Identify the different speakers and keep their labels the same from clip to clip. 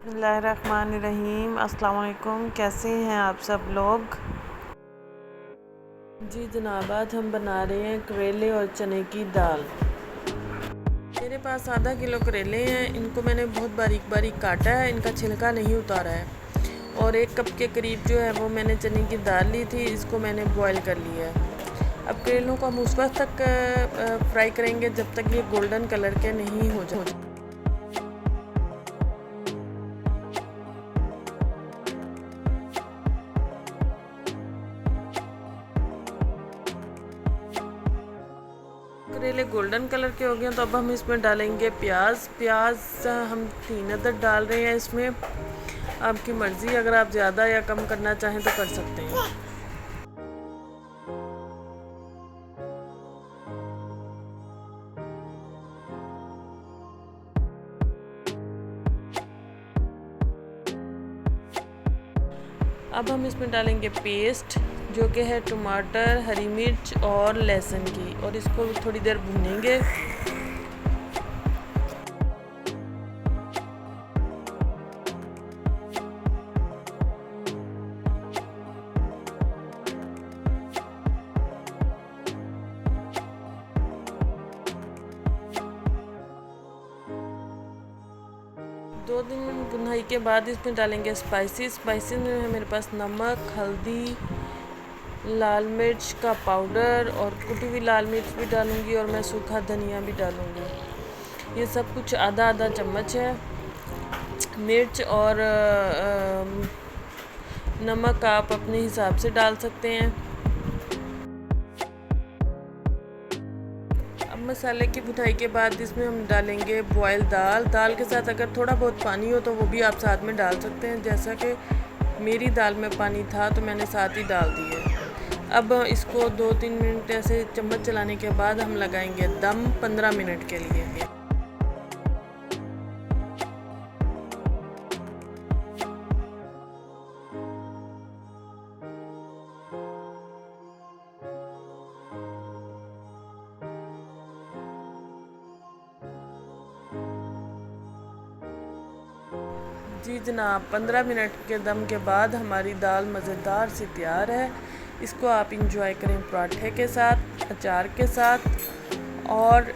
Speaker 1: बिस्मिल्लाहिर्रहमानिर्रहीम। अस्सलाम वालेकुम। कैसे हैं आप सब लोग? जी जनाब, आज हम बना रहे हैं करेले और चने की दाल। मेरे पास आधा किलो करेले हैं। इनको मैंने बहुत बारीक बारीक काटा है, इनका छिलका नहीं उतारा है। और 1 कप के करीब जो है वो मैंने चने की दाल ली थी, इसको मैंने बॉईल कर लिया है। अब करेलों को हम उस वक्त तक फ्राई करेंगे जब तक ये गोल्डन कलर के नहीं हो जाए। करेले गोल्डन कलर के हो गए तो अब हम इसमें डालेंगे प्याज हम 3 अदद डाल रहे हैं। इसमें आपकी मर्ज़ी, अगर आप ज़्यादा या कम करना चाहें तो कर सकते हैं। अब हम इसमें डालेंगे पेस्ट जो कि है टमाटर, हरी मिर्च और लहसुन की, और इसको थोड़ी देर भूनेंगे। दो दिन भुनाई के बाद इसमें डालेंगे स्पाइसेस में है मेरे पास नमक, हल्दी, लाल मिर्च का पाउडर और कुटी हुई लाल मिर्च भी डालूंगी, और मैं सूखा धनिया भी डालूंगी। ये सब कुछ आधा आधा चम्मच है। मिर्च और नमक आप अपने हिसाब से डाल सकते हैं। अब मसाले की भुनाई के बाद इसमें हम डालेंगे बॉयल दाल के साथ अगर थोड़ा बहुत पानी हो तो वो भी आप साथ में डाल सकते हैं। जैसा कि मेरी दाल में पानी था तो मैंने साथ ही डाल दिए। अब इसको 2-3 मिनट ऐसे चम्मच चलाने के बाद हम लगाएंगे दम 15 मिनट के लिए। जी जनाब, 15 मिनट के दम के बाद हमारी दाल मज़ेदार सी तैयार है। इसको आप इंजॉय करें पराठे के साथ, अचार के साथ और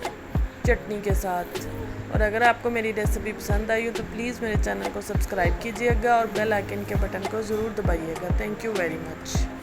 Speaker 1: चटनी के साथ। और अगर आपको मेरी रेसिपी पसंद आई हो तो प्लीज़ मेरे चैनल को सब्सक्राइब कीजिएगा और बेल आइकन के बटन को ज़रूर दबाइएगा। Thank you very much.